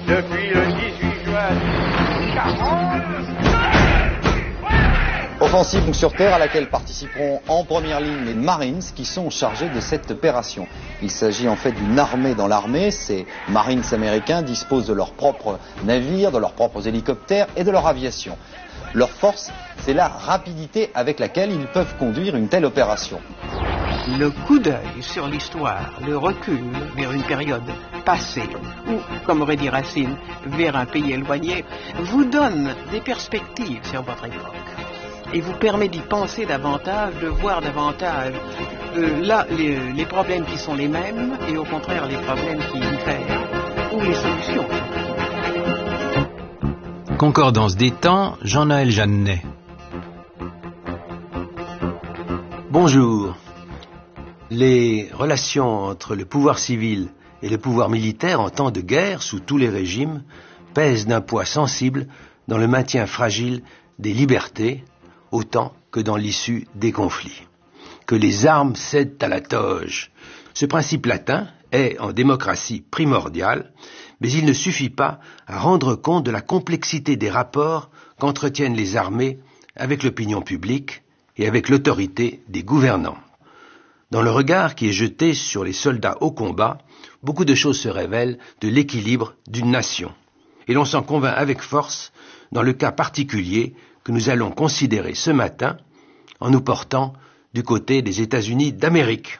depuis le 18 juin 40. Offensive sur terre à laquelle participeront en première ligne les Marines qui sont chargés de cette opération. Il s'agit en fait d'une armée dans l'armée. Ces Marines américains disposent de leurs propres navires, de leurs propres hélicoptères et de leur aviation. Leur force, c'est la rapidité avec laquelle ils peuvent conduire une telle opération. Le coup d'œil sur l'histoire, le recul vers une période passée, ou, comme aurait dit Racine, vers un pays éloigné, vous donne des perspectives sur votre époque. Et vous permet d'y penser davantage, de voir davantage là les problèmes qui sont les mêmes et au contraire les problèmes qui diffèrent ou les solutions. Concordance des temps, Jean-Noël Jeannet. Bonjour. Les relations entre le pouvoir civil et le pouvoir militaire en temps de guerre, sous tous les régimes, pèsent d'un poids sensible dans le maintien fragile des libertés, autant que dans l'issue des conflits. Que les armes cèdent à la toge. Ce principe latin est, en démocratie, primordial, mais il ne suffit pas à rendre compte de la complexité des rapports qu'entretiennent les armées avec l'opinion publique et avec l'autorité des gouvernants. Dans le regard qui est jeté sur les soldats au combat, beaucoup de choses se révèlent de l'équilibre d'une nation. Et l'on s'en convainc avec force dans le cas particulier que nous allons considérer ce matin en nous portant du côté des États-Unis d'Amérique.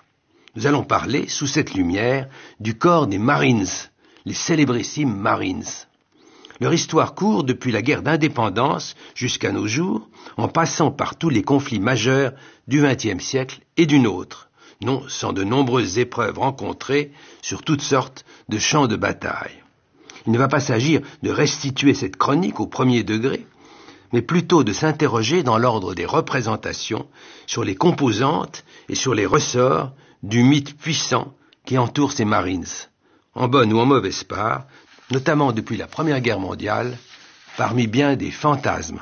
Nous allons parler, sous cette lumière, du corps des Marines, les célébrissimes Marines. Leur histoire court depuis la guerre d'indépendance jusqu'à nos jours, en passant par tous les conflits majeurs du XXe siècle et du nôtre, non sans de nombreuses épreuves rencontrées sur toutes sortes de champs de bataille. Il ne va pas s'agir de restituer cette chronique au premier degré, mais plutôt de s'interroger dans l'ordre des représentations sur les composantes et sur les ressorts du mythe puissant qui entoure ces Marines, en bonne ou en mauvaise part, notamment depuis la Première Guerre mondiale, parmi bien des fantasmes.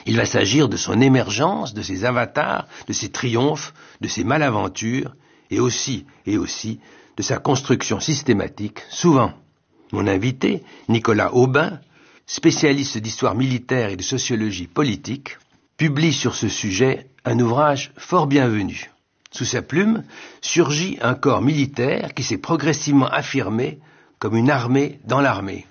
Il va s'agir de son émergence, de ses avatars, de ses triomphes, de ses malaventures, et aussi de sa construction systématique, souvent. Mon invité, Nicolas Aubin, spécialiste d'histoire militaire et de sociologie politique, publie sur ce sujet un ouvrage fort bienvenu. Sous sa plume surgit un corps militaire qui s'est progressivement affirmé comme une armée dans l'armée.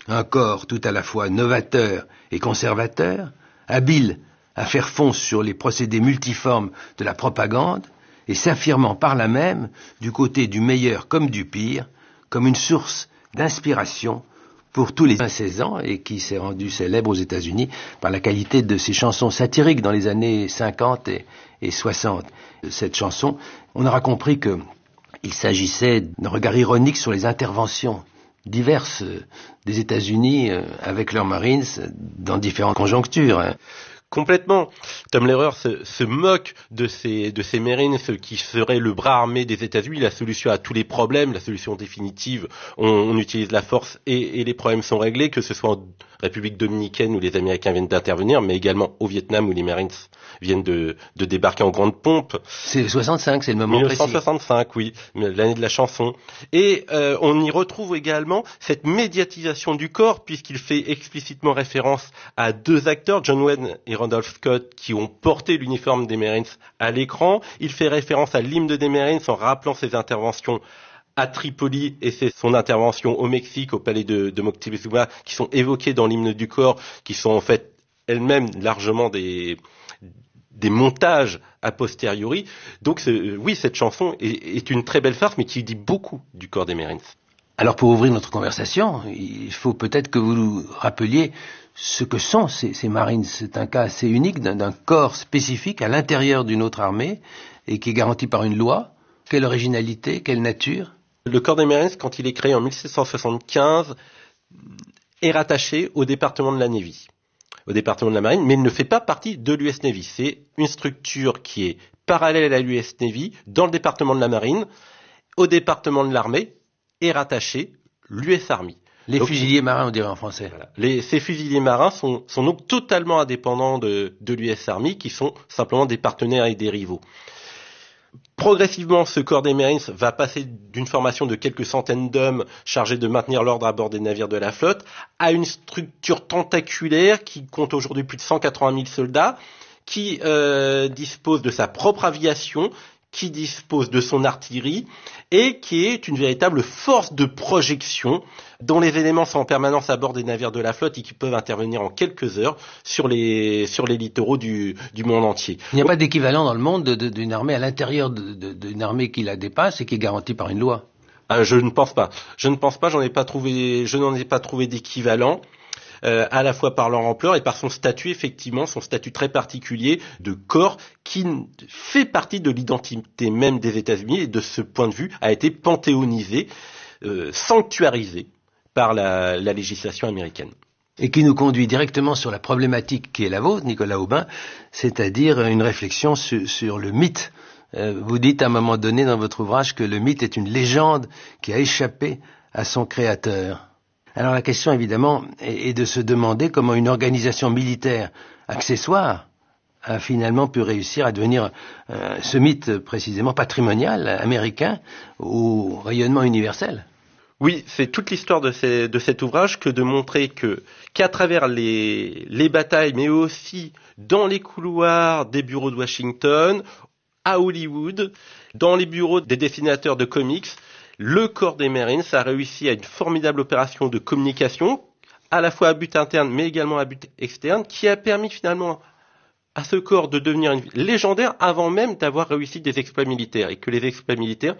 Un corps tout à la fois novateur et conservateur, habile à faire fonce sur les procédés multiformes de la propagande et s'affirmant par là même du côté du meilleur comme du pire, comme une source d'inspiration pour tous les 16 ans et qui s'est rendu célèbre aux États-Unis par la qualité de ses chansons satiriques dans les années 50 et 60. Cette chanson, on aura compris qu'il s'agissait d'un regard ironique sur les interventions diverses des États-Unis avec leurs Marines dans différentes conjonctures. Complètement. Tom Lehrer se moque de ces Marines qui seraient le bras armé des États-Unis, la solution à tous les problèmes, la solution définitive. On utilise la force et les problèmes sont réglés, que ce soit en République dominicaine où les Américains viennent d'intervenir, mais également au Vietnam où les Marines viennent de débarquer en grande pompe. C'est 65, c'est le moment 1965, précis. Oui, l'année de la chanson. Et on y retrouve également cette médiatisation du corps, puisqu'il fait explicitement référence à deux acteurs, John Wayne et Randolph Scott, qui ont porté l'uniforme des Marines à l'écran. Il fait référence à l'hymne des Marines en rappelant ses interventions à Tripoli et c'est son intervention au Mexique, au palais de Moctezuma, qui sont évoquées dans l'hymne du corps, qui sont en fait elles-mêmes largement des montages a posteriori. Donc oui, cette chanson est une très belle farce, mais qui dit beaucoup du corps des Marines. Alors pour ouvrir notre conversation, il faut peut-être que vous nous rappeliez ce que sont ces Marines. C'est un cas assez unique d'un corps spécifique à l'intérieur d'une autre armée et qui est garanti par une loi. Quelle originalité, quelle nature? Le corps des Marines, quand il est créé en 1775, est rattaché au département de la Navy, au département de la Marine, mais il ne fait pas partie de l'US Navy. C'est une structure qui est parallèle à l'US Navy, dans le département de la Marine, au département de l'armée, est rattaché l'US Army. Les fusiliers marins, on dirait en français. Voilà. Ces fusiliers marins sont donc totalement indépendants de l'US Army, qui sont simplement des partenaires et des rivaux. Progressivement, ce corps des Marines va passer d'une formation de quelques centaines d'hommes chargés de maintenir l'ordre à bord des navires de la flotte à une structure tentaculaire qui compte aujourd'hui plus de 180 000 soldats, qui dispose de sa propre aviation, qui dispose de son artillerie et qui est une véritable force de projection dont les éléments sont en permanence à bord des navires de la flotte et qui peuvent intervenir en quelques heures sur les littoraux du monde entier. Il n'y a pas d'équivalent dans le monde d'une armée à l'intérieur d'une armée qui la dépasse et qui est garantie par une loi. Je ne pense pas. Je n'en ai pas trouvé d'équivalent. À la fois par leur ampleur et par son statut, effectivement, son statut très particulier de corps qui fait partie de l'identité même des États-Unis et de ce point de vue a été panthéonisé, sanctuarisé par la législation américaine. Et qui nous conduit directement sur la problématique qui est la vôtre, Nicolas Aubin, c'est-à-dire une réflexion sur le mythe. Vous dites à un moment donné dans votre ouvrage que le mythe est une légende qui a échappé à son créateur. Alors la question évidemment est de se demander comment une organisation militaire accessoire a finalement pu réussir à devenir ce mythe précisément patrimonial américain au rayonnement universel. Oui, c'est toute l'histoire de cet ouvrage que de montrer qu'à travers les batailles, mais aussi dans les couloirs des bureaux de Washington, à Hollywood, dans les bureaux des dessinateurs de comics, le corps des Marines a réussi à une formidable opération de communication, à la fois à but interne mais également à but externe, qui a permis finalement à ce corps de devenir légendaire avant même d'avoir réussi des exploits militaires, et que les exploits militaires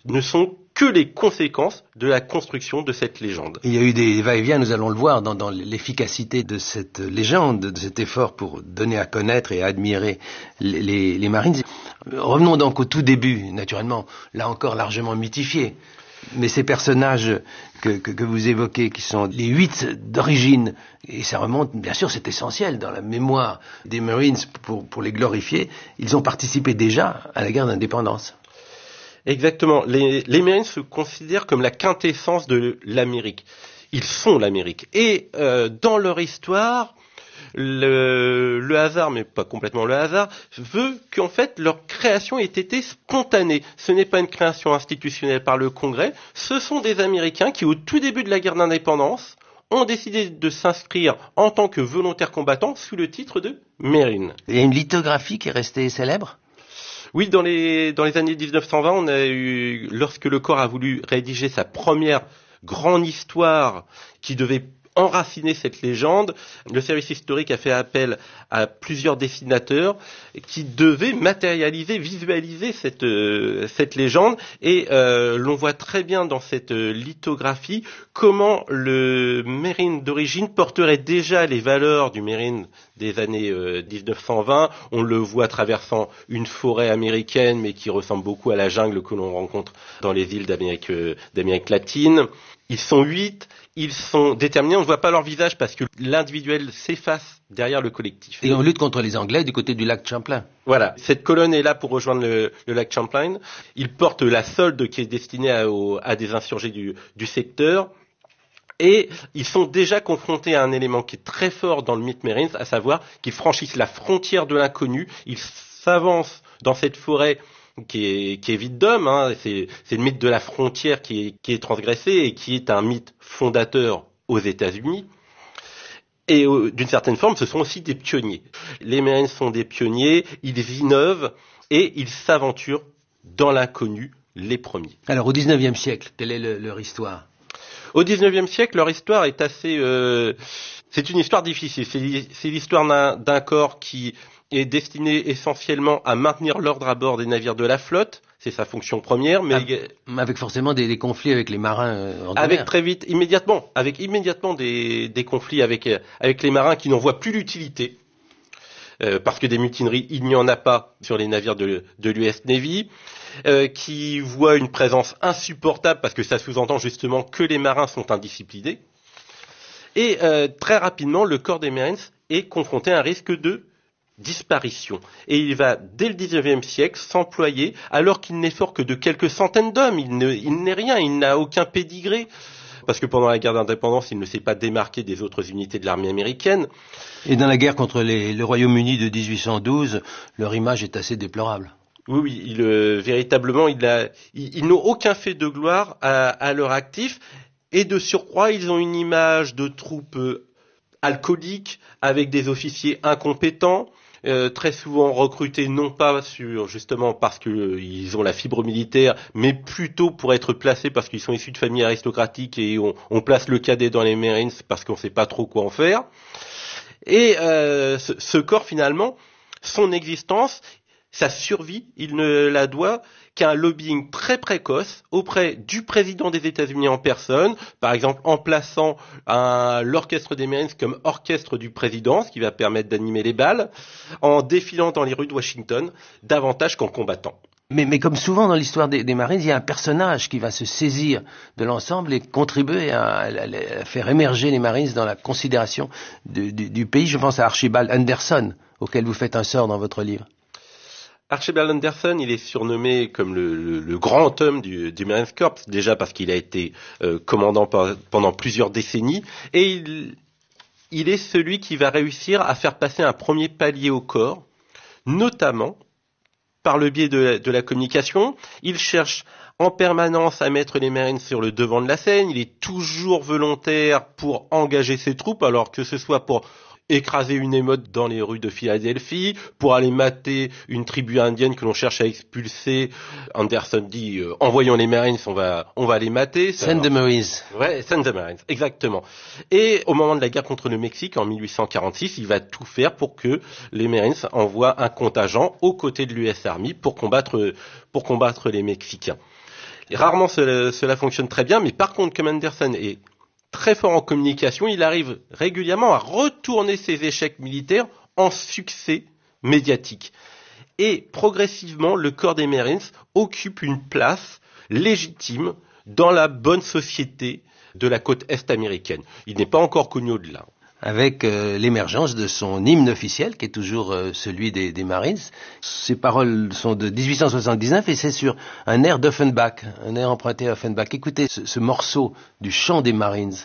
ne sont que les conséquences de la construction de cette légende. Il y a eu des va-et-vient, nous allons le voir, dans l'efficacité de cette légende, de cet effort pour donner à connaître et à admirer les Marines. Revenons donc au tout début, naturellement, là encore largement mythifié. Mais ces personnages que vous évoquez, qui sont les 8 d'origine, et ça remonte, bien sûr, c'est essentiel dans la mémoire des Marines pour les glorifier, ils ont participé déjà à la guerre d'indépendance. Exactement. Les Marines se considèrent comme la quintessence de l'Amérique. Ils sont l'Amérique. Et dans leur histoire, le hasard, mais pas complètement le hasard, veut qu'en fait leur création ait été spontanée. Ce n'est pas une création institutionnelle par le Congrès. Ce sont des Américains qui, au tout début de la guerre d'indépendance, ont décidé de s'inscrire en tant que volontaires combattants sous le titre de Marine. Il y a une lithographie qui est restée célèbre ? Oui, dans les années 1920, on a eu, lorsque le corps a voulu rédiger sa première grande histoire qui devait enraciner cette légende, le service historique a fait appel à plusieurs dessinateurs qui devaient matérialiser, visualiser cette légende, et l'on voit très bien dans cette lithographie comment le Marine d'origine porterait déjà les valeurs du Marine des années 1920. On le voit traversant une forêt américaine, mais qui ressemble beaucoup à la jungle que l'on rencontre dans les îles d'Amérique latine. Ils sont 8, ils sont déterminés, on ne voit pas leur visage parce que l'individuel s'efface derrière le collectif. Et on lutte contre les Anglais du côté du lac Champlain. Voilà, cette colonne est là pour rejoindre le lac Champlain. Ils portent la solde qui est destinée à des insurgés du secteur. Et ils sont déjà confrontés à un élément qui est très fort dans le mythe Marines, à savoir qu'ils franchissent la frontière de l'inconnu, ils s'avancent dans cette forêt qui est vide d'hommes, hein. C'est le mythe de la frontière qui est transgressé et qui est un mythe fondateur aux États-Unis. Et d'une certaine forme, ce sont aussi des pionniers. Les Marines sont des pionniers, ils innovent et ils s'aventurent dans l'inconnu les premiers. Alors au XIXe siècle, quelle est leur histoire ? Au XIXe siècle, leur histoire est assez... c'est une histoire difficile. C'est l'histoire d'un corps qui est destiné essentiellement à maintenir l'ordre à bord des navires de la flotte. C'est sa fonction première, mais avec forcément des conflits avec les marins ordinaires. Avec immédiatement des conflits avec les marins qui n'en voient plus l'utilité. Parce que des mutineries, il n'y en a pas sur les navires de l'US Navy, qui voient une présence insupportable parce que ça sous-entend justement que les marins sont indisciplinés. Et très rapidement, le corps des Marines est confronté à un risque de disparition. Et il va, dès le XIXe siècle, s'employer, alors qu'il n'est fort que de quelques centaines d'hommes. Il n'est rien, il n'a aucun pédigré. Parce que pendant la guerre d'indépendance, il ne s'est pas démarqué des autres unités de l'armée américaine. Et dans la guerre contre le Royaume-Uni de 1812, leur image est assez déplorable. Oui, véritablement, ils n'ont aucun fait de gloire à leur actif. Et de surcroît, ils ont une image de troupes alcooliques, avec des officiers incompétents, très souvent recrutés non pas justement parce qu'ils ont la fibre militaire, mais plutôt pour être placés parce qu'ils sont issus de familles aristocratiques et on place le cadet dans les Marines parce qu'on ne sait pas trop quoi en faire. Et ce corps, finalement, son existence, sa survie, il ne la doit qu'à un lobbying très précoce auprès du président des États-Unis en personne, par exemple en plaçant l'orchestre des Marines comme orchestre du président, ce qui va permettre d'animer les balles, en défilant dans les rues de Washington davantage qu'en combattant. Mais comme souvent dans l'histoire des Marines, il y a un personnage qui va se saisir de l'ensemble et contribuer à faire émerger les Marines dans la considération du pays. Je pense à Archibald Anderson, auquel vous faites un sort dans votre livre. Archibald Anderson, il est surnommé comme le grand homme du Marine Corps, déjà parce qu'il a été commandant pendant plusieurs décennies, et il est celui qui va réussir à faire passer un premier palier au corps, notamment par le biais de la communication. Il cherche en permanence à mettre les Marines sur le devant de la scène, il est toujours volontaire pour engager ses troupes, alors que ce soit pour écraser une émeute dans les rues de Philadelphie, pour aller mater une tribu indienne que l'on cherche à expulser. Anderson dit envoyons les Marines, on va les mater. Send the Marines. Ouais, send the Marines, exactement. Et au moment de la guerre contre le Mexique en 1846, il va tout faire pour que les Marines envoient un contingent aux côtés de l'US Army pour combattre les Mexicains. Et rarement cela fonctionne très bien, mais par contre, comme Anderson est très fort en communication, il arrive régulièrement à retourner ses échecs militaires en succès médiatique. Et progressivement, le corps des Marines occupe une place légitime dans la bonne société de la côte est américaine. Il n'est pas encore connu au-delà. Avec l'émergence de son hymne officiel, qui est toujours celui des Marines. Ces paroles sont de 1879 et c'est sur un air d'Offenbach, un air emprunté à Offenbach. Écoutez ce morceau du chant des Marines.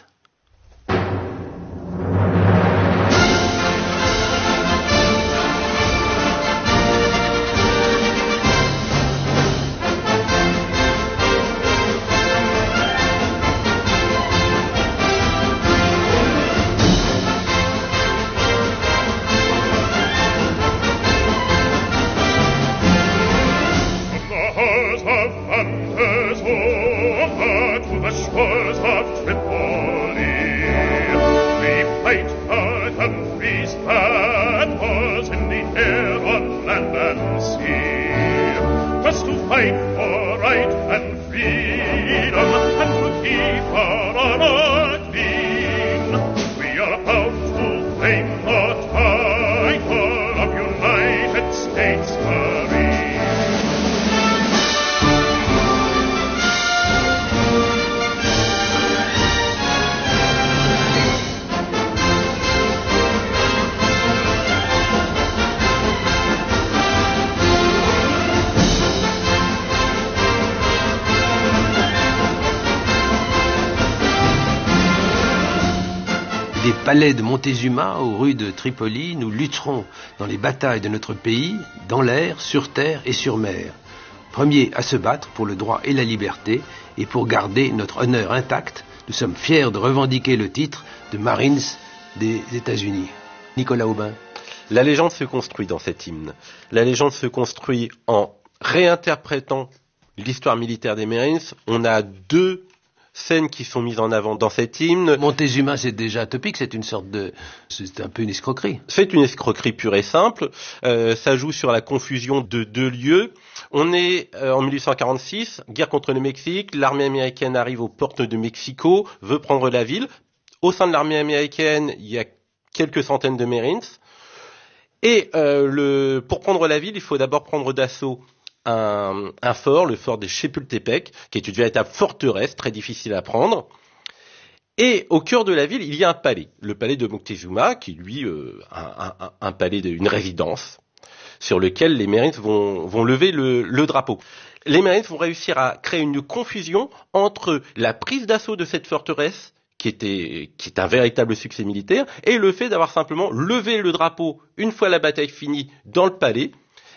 Des palais de Montezuma aux rues de Tripoli, nous lutterons dans les batailles de notre pays, dans l'air, sur terre et sur mer. Premiers à se battre pour le droit et la liberté, et pour garder notre honneur intact, nous sommes fiers de revendiquer le titre de Marines des États-Unis. Nicolas Aubin. La légende se construit dans cet hymne. La légende se construit en réinterprétant l'histoire militaire des Marines. On a deux scènes qui sont mises en avant dans cet hymne. Montezuma, c'est déjà topique, c'est un peu une escroquerie. C'est une escroquerie pure et simple. Ça joue sur la confusion de deux lieux. On est en 1846, guerre contre le Mexique. L'armée américaine arrive aux portes de Mexico, veut prendre la ville. Au sein de l'armée américaine, il y a quelques centaines de Marines. Et pour prendre la ville, il faut d'abord prendre d'assaut un fort, le fort des Chapultepec, qui est une véritable forteresse très difficile à prendre. Et au cœur de la ville, il y a un palais, le palais de Moctezuma, qui lui un palais une résidence sur lequel les Marines vont lever le drapeau. Les Marines vont réussir à créer une confusion entre la prise d'assaut de cette forteresse, qui est un véritable succès militaire, et le fait d'avoir simplement levé le drapeau une fois la bataille finie dans le palais.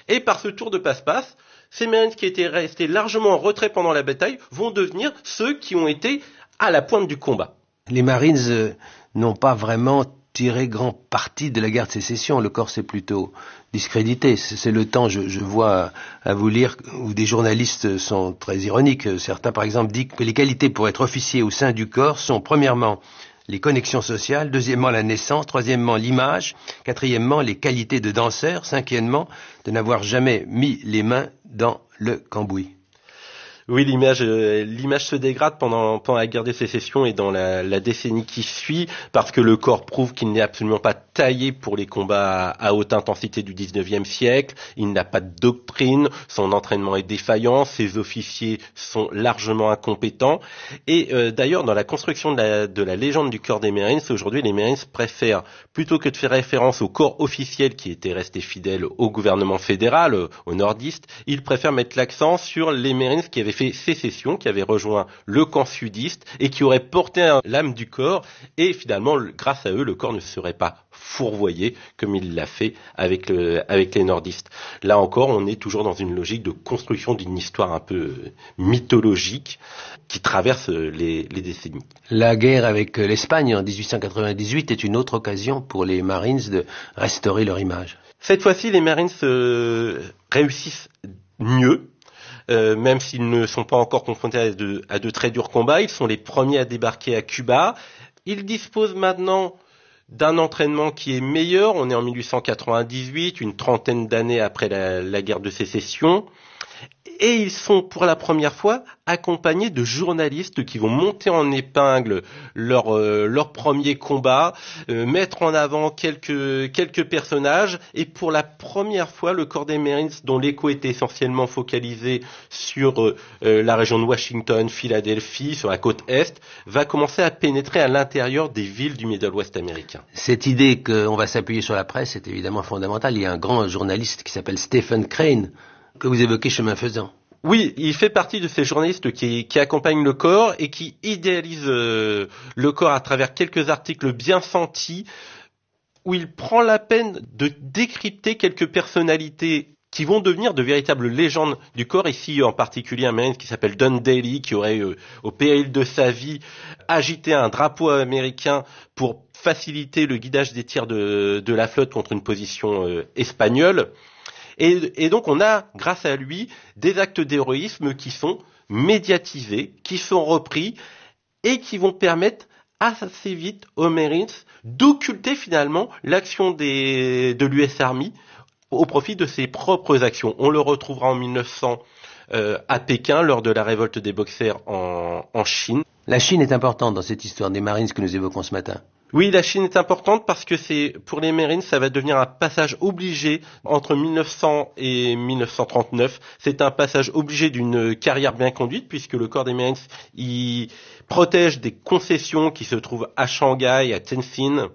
Et par ce tour de passe-passe, ces Marines qui étaient restés largement en retrait pendant la bataille vont devenir ceux qui ont été à la pointe du combat. Les Marines n'ont pas vraiment tiré grand parti de la guerre de sécession. Le corps s'est plutôt discrédité. C'est le temps, je vois à vous lire, où des journalistes sont très ironiques. Certains, par exemple, disent que les qualités pour être officier au sein du corps sont, premièrement, les connexions sociales, deuxièmement, la naissance, troisièmement, l'image, quatrièmement, les qualités de danseur, cinquièmement, de n'avoir jamais mis les mains dans le cambouis. Oui, l'image se dégrade pendant la guerre de sécession et dans la décennie qui suit, parce que le corps prouve qu'il n'est absolument pas taillé pour les combats à haute intensité du 19e siècle. Il n'a pas de doctrine, son entraînement est défaillant, ses officiers sont largement incompétents. Et d'ailleurs, dans la construction de la légende du corps des Marines, aujourd'hui, les Marines préfèrent, plutôt que de faire référence au corps officiel qui était resté fidèle au gouvernement fédéral, aux nordistes, ils préfèrent mettre l'accent sur les Marines qui avaient fait sécession, qui avait rejoint le camp sudiste et qui aurait porté l'âme du corps, et finalement, grâce à eux, le corps ne serait pas fourvoyé comme il l'a fait avec les nordistes. Là encore, on est toujours dans une logique de construction d'une histoire un peu mythologique qui traverse les décennies. La guerre avec l'Espagne en 1898 est une autre occasion pour les Marines de restaurer leur image. Cette fois-ci, les Marines réussissent mieux. Même s'ils ne sont pas encore confrontés à de très durs combats, ils sont les premiers à débarquer à Cuba. Ils disposent maintenant d'un entraînement qui est meilleur. On est en 1898, une trentaine d'années après la guerre de sécession. Et ils sont pour la première fois accompagnés de journalistes qui vont monter en épingle leur premier combat, mettre en avant quelques personnages, et pour la première fois le corps des Marines, dont l'écho était essentiellement focalisé sur la région de Washington, Philadelphie, sur la côte est, va commencer à pénétrer à l'intérieur des villes du Middle West américain. Cette idée qu'on va s'appuyer sur la presse est évidemment fondamentale. Il y a un grand journaliste qui s'appelle Stephen Crane, que vous évoquez chemin faisant. Oui, il fait partie de ces journalistes qui accompagnent le corps et qui idéalisent le corps à travers quelques articles bien sentis où il prend la peine de décrypter quelques personnalités qui vont devenir de véritables légendes du corps. Ici, en particulier, un Marine qui s'appelle Don Daly, qui aurait, au péril de sa vie, agité un drapeau américain pour faciliter le guidage des tirs de la flotte contre une position espagnole. Et donc on a, grâce à lui, des actes d'héroïsme qui sont médiatisés, qui sont repris et qui vont permettre assez vite aux Marines d'occulter finalement l'action de l'US Army au profit de ses propres actions. On le retrouvera en 1900 à Pékin lors de la révolte des Boxers en Chine. La Chine est importante dans cette histoire des Marines que nous évoquons ce matin. Oui, la Chine est importante parce que pour les Marines, ça va devenir un passage obligé entre 1900 et 1939. C'est un passage obligé d'une carrière bien conduite puisque le corps des Marines, il protège des concessions qui se trouvent à Shanghai, à Tenzin.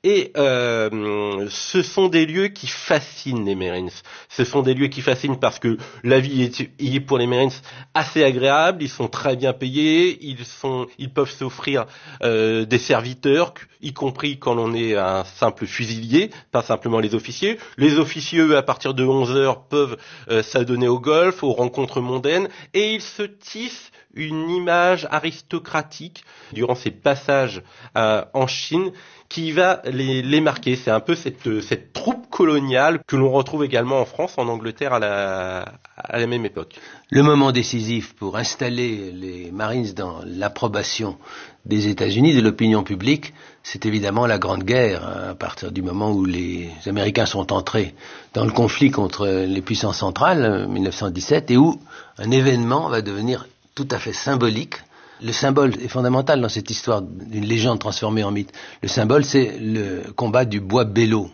Et ce sont des lieux qui fascinent les Marines. Ce sont des lieux qui fascinent parce que la vie est pour les Marines assez agréable. Ils sont très bien payés. Ils peuvent s'offrir des serviteurs, y compris quand on est un simple fusilier, pas simplement les officiers. Les officiers, eux, à partir de 11 heures, peuvent s'adonner au golf, aux rencontres mondaines, et ils se tissent une image aristocratique durant ces passages en Chine qui va les marquer. C'est un peu cette troupe coloniale que l'on retrouve également en France, en Angleterre à la même époque. Le moment décisif pour installer les Marines dans l'approbation des États-Unis, de l'opinion publique, c'est évidemment la Grande Guerre, à partir du moment où les Américains sont entrés dans le conflit contre les puissances centrales, 1917, et où un événement va devenir tout à fait symbolique. Le symbole est fondamental dans cette histoire d'une légende transformée en mythe. Le symbole, c'est le combat du bois Belleau.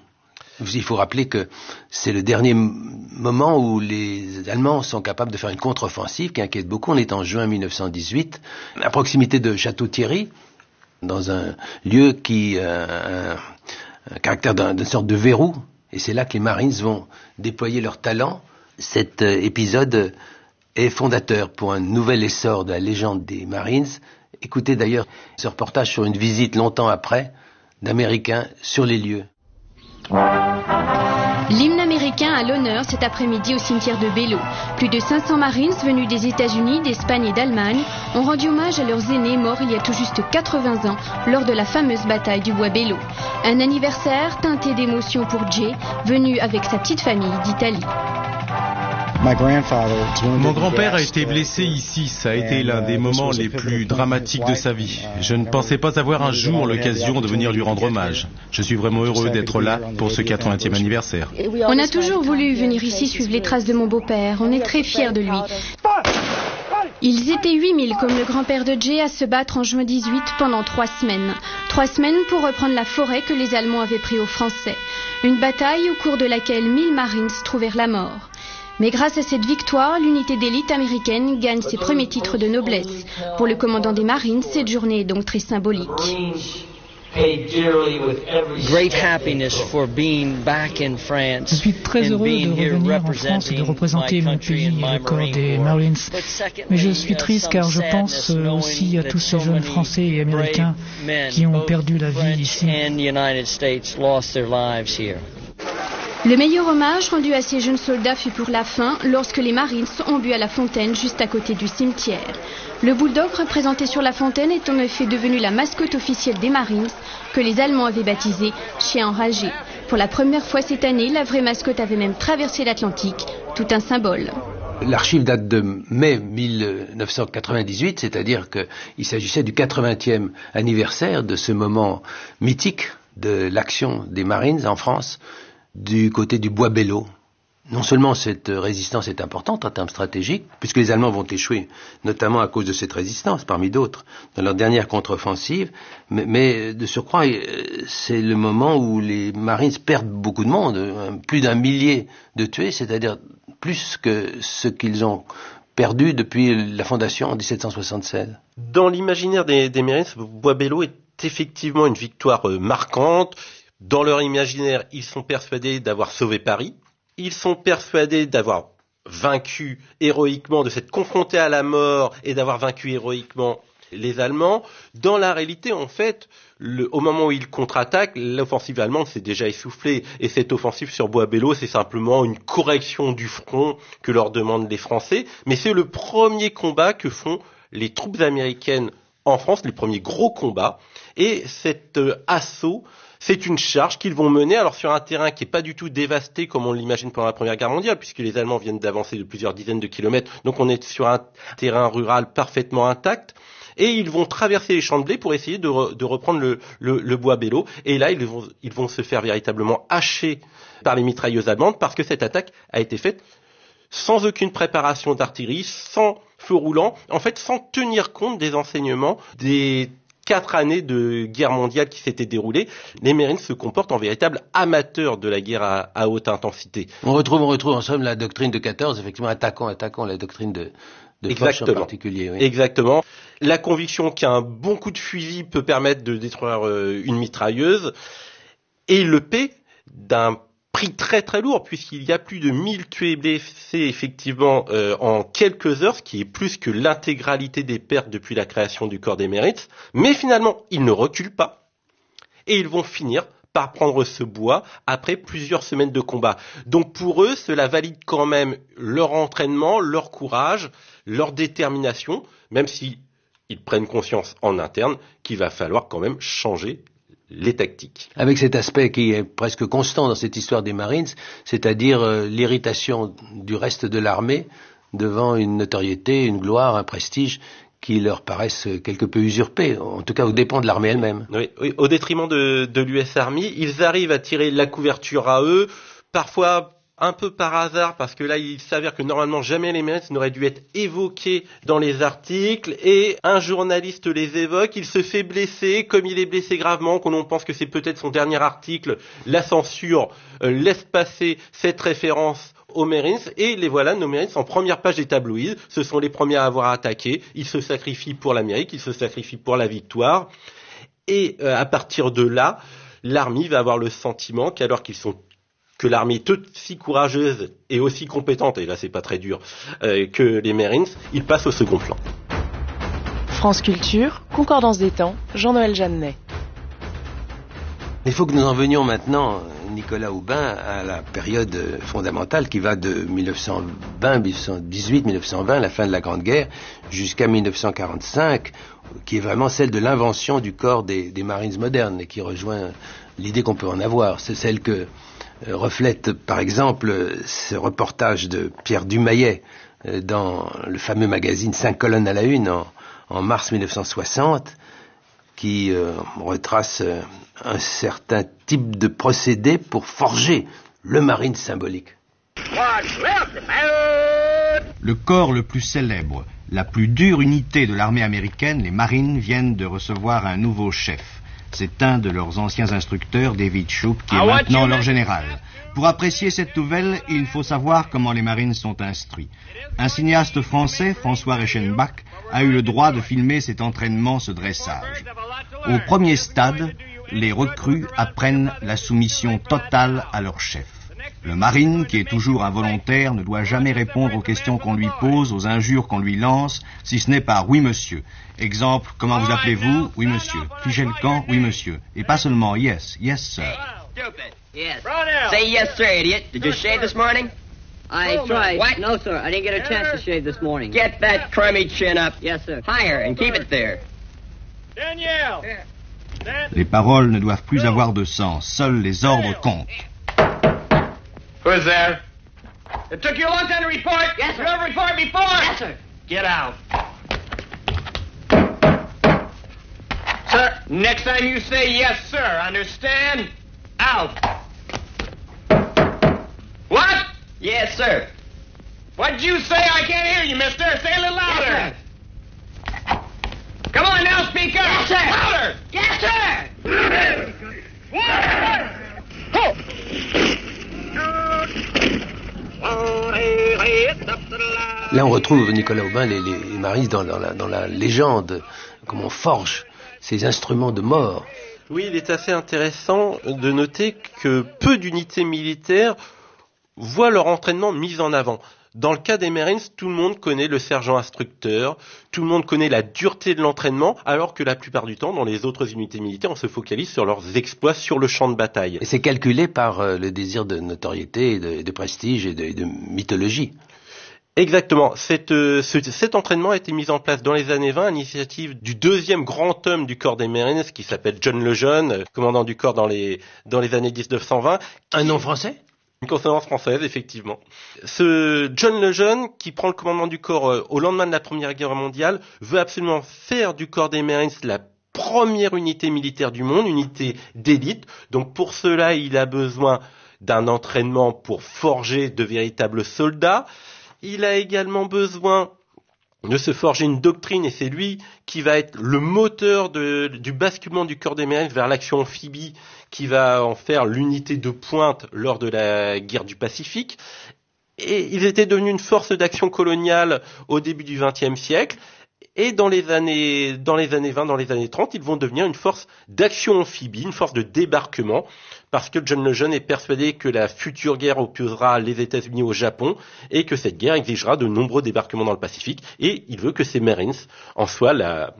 Il faut rappeler que c'est le dernier moment où les Allemands sont capables de faire une contre-offensive qui inquiète beaucoup. On est en juin 1918, à proximité de Château-Thierry, dans un lieu qui a un caractère d'une sorte de verrou. Et c'est là que les Marines vont déployer leur talent. Cet épisode est fondateur pour un nouvel essor de la légende des Marines. Écoutez d'ailleurs ce reportage sur une visite longtemps après d'Américains sur les lieux. L'hymne américain a l'honneur cet après-midi au cimetière de Bello. Plus de 500 Marines venus des États-Unis, d'Espagne et d'Allemagne ont rendu hommage à leurs aînés morts il y a tout juste 80 ans lors de la fameuse bataille du Bois Bello. Un anniversaire teinté d'émotion pour Jay, venu avec sa petite famille d'Italie. Mon grand-père a été blessé ici. Ça a été l'un des moments les plus dramatiques de sa vie. Je ne pensais pas avoir un jour l'occasion de venir lui rendre hommage. Je suis vraiment heureux d'être là pour ce 80e anniversaire. On a toujours voulu venir ici suivre les traces de mon beau-père. On est très fiers de lui. Ils étaient 8000 comme le grand-père de Jay à se battre en juin 18 pendant 3 semaines. 3 semaines pour reprendre la forêt que les Allemands avaient pris aux Français. Une bataille au cours de laquelle 1000 Marines trouvèrent la mort. Mais grâce à cette victoire, l'unité d'élite américaine gagne ses premiers titres de noblesse. Pour le commandant des Marines, cette journée est donc très symbolique. Je suis très heureux de revenir en France et de représenter mon pays et le corps des Marines. Mais je suis triste car je pense aussi à tous ces jeunes Français et Américains qui ont perdu la vie ici. Le meilleur hommage rendu à ces jeunes soldats fut pour la fin, lorsque les Marines ont bu à la fontaine juste à côté du cimetière. Le bulldog représenté sur la fontaine est en effet devenu la mascotte officielle des Marines, que les Allemands avaient baptisé chien enragé. Pour la première fois cette année, la vraie mascotte avait même traversé l'Atlantique, tout un symbole. L'archive date de mai 1998, c'est-à-dire qu'il s'agissait du 80e anniversaire de ce moment mythique de l'action des Marines en France, du côté du Bois Bello. Non seulement cette résistance est importante en termes stratégiques, puisque les Allemands vont échouer, notamment à cause de cette résistance, parmi d'autres, dans leur dernière contre-offensive, mais de surcroît, c'est le moment où les Marines perdent beaucoup de monde, plus d'1 millier de tués, c'est-à-dire plus que ce qu'ils ont perdu depuis la fondation en 1776. Dans l'imaginaire des Marines, Bois Bello est effectivement une victoire marquante. Dans leur imaginaire, ils sont persuadés d'avoir sauvé Paris. Ils sont persuadés d'avoir vaincu héroïquement, de s'être confrontés à la mort et d'avoir vaincu héroïquement les Allemands. Dans la réalité, en fait, au moment où ils contre-attaquent, l'offensive allemande s'est déjà essoufflée. Et cette offensive sur Bois Bello, c'est simplement une correction du front que leur demandent les Français. Mais c'est le premier combat que font les troupes américaines en France, les premiers gros combats. Et cet assaut, c'est une charge qu'ils vont mener alors sur un terrain qui est pas du tout dévasté comme on l'imagine pendant la Première Guerre mondiale, puisque les Allemands viennent d'avancer de plusieurs dizaines de kilomètres. Donc on est sur un terrain rural parfaitement intact. Et ils vont traverser les champs de blé pour essayer de reprendre le Bois Bello. Et là, ils vont se faire véritablement hacher par les mitrailleuses allemandes parce que cette attaque a été faite sans aucune préparation d'artillerie, sans feu roulant, en fait sans tenir compte des enseignements des 4 années de guerre mondiale qui s'étaient déroulées. Les Marines se comportent en véritables amateurs de la guerre à haute intensité. On retrouve en somme la doctrine de 14, effectivement, attaquons, la doctrine de Foch en particulier. Oui. Exactement. La conviction qu'un bon coup de fusil peut permettre de détruire une mitrailleuse, et il le paie d'un prix très très lourd, puisqu'il y a plus de 1000 tués et blessés effectivement en quelques heures, ce qui est plus que l'intégralité des pertes depuis la création du corps des Marines. Mais finalement, ils ne reculent pas et ils vont finir par prendre ce bois après plusieurs semaines de combat. Donc pour eux, cela valide quand même leur entraînement, leur courage, leur détermination, même si ils prennent conscience en interne qu'il va falloir quand même changer les tactiques. Avec cet aspect qui est presque constant dans cette histoire des Marines, c'est-à-dire l'irritation du reste de l'armée devant une notoriété, une gloire, un prestige qui leur paraissent quelque peu usurpés, en tout cas au dépens de l'armée elle-même. Oui, au détriment de l'US Army, ils arrivent à tirer la couverture à eux, parfois un peu par hasard, parce que là, il s'avère que normalement jamais les Marines n'auraient dû être évoqués dans les articles, et un journaliste les évoque, il se fait blesser, comme il est blessé gravement, qu'on pense que c'est peut-être son dernier article, la censure laisse passer cette référence aux Marines, et les voilà, nos Marines, en première page des tabloïds, ce sont les premiers à avoir attaqué, ils se sacrifient pour l'Amérique, ils se sacrifient pour la victoire, et à partir de là, l'armée va avoir le sentiment que l'armée est aussi courageuse et aussi compétente, et là c'est pas très dur, que les Marines, ils passent au second plan. France Culture, Concordance des temps, Jean-Noël Jeannet. Il faut que nous en venions maintenant, Nicolas Aubin, à la période fondamentale qui va de 1918-1920, la fin de la Grande Guerre, jusqu'à 1945, qui est vraiment celle de l'invention du corps des Marines modernes et qui rejoint l'idée qu'on peut en avoir. C'est celle que reflète, par exemple, ce reportage de Pierre Dumayet dans le fameux magazine 5 colonnes à la une en mars 1960, qui retrace un certain type de procédé pour forger le marine symbolique. Le corps le plus célèbre, la plus dure unité de l'armée américaine, les Marines, viennent de recevoir un nouveau chef. C'est un de leurs anciens instructeurs, David Shoup, qui est maintenant leur général. Pour apprécier cette nouvelle, il faut savoir comment les Marines sont instruits. Un cinéaste français, François Reichenbach, a eu le droit de filmer cet entraînement, ce dressage. Au premier stade, les recrues apprennent la soumission totale à leur chef. Le marine, qui est toujours involontaire, ne doit jamais répondre aux questions qu'on lui pose, aux injures qu'on lui lance, si ce n'est par « oui, monsieur ». Exemple, comment vous appelez-vous? Oui, monsieur. Fichez le camp? Oui, monsieur. Et pas seulement yes, yes, sir. Yes. Say yes, sir, idiot. Did you shave this morning? I tried. What? No, sir. I didn't get a chance to shave this morning. Get that crummy chin up. Yes, sir. Higher and keep it there. Danielle! Les paroles ne doivent plus avoir de sens. Seuls les ordres comptent. Who's there? It took you a long time to report. Yes, sir. You ever reported before? Yes, sir. Get out. Sir, next time you say yes, sir, understand? Out. What? Yes, sir. What'd you say? I can't hear you, mister. Say a little louder. Yes, sir. Come on now, speak up. Yes, sir. Louder. Yes, sir. Là, on retrouve, Nicolas Aubin, les Marines dans la légende, comme on forge ces instruments de mort. Oui, il est assez intéressant de noter que peu d'unités militaires voient leur entraînement mis en avant. Dans le cas des Marines, tout le monde connaît le sergent instructeur, tout le monde connaît la dureté de l'entraînement, alors que la plupart du temps, dans les autres unités militaires, on se focalise sur leurs exploits sur le champ de bataille. Et c'est calculé par le désir de notoriété, de prestige et de mythologie. Exactement. Cet entraînement a été mis en place dans les années 20 à l'initiative du deuxième grand homme du corps des Marines, qui s'appelle John Lejeune, commandant du corps dans les années 1920. Un nom français? Une consonance française, effectivement. Ce John Lejeune, qui prend le commandement du corps au lendemain de la Première Guerre mondiale, veut absolument faire du corps des Marines la première unité militaire du monde, unité d'élite. Donc pour cela, il a besoin d'un entraînement pour forger de véritables soldats. Il a également besoin de se forger une doctrine, et c'est lui qui va être le moteur du basculement du corps des Marines vers l'action amphibie, qui va en faire l'unité de pointe lors de la guerre du Pacifique. Et ils étaient devenus une force d'action coloniale au début du XXe siècle. Et dans les années 20, dans les années 30, ils vont devenir une force d'action amphibie, une force de débarquement, parce que John Lejeune est persuadé que la future guerre opposera les États-Unis au Japon et que cette guerre exigera de nombreux débarquements dans le Pacifique, et il veut que ces Marines en soient la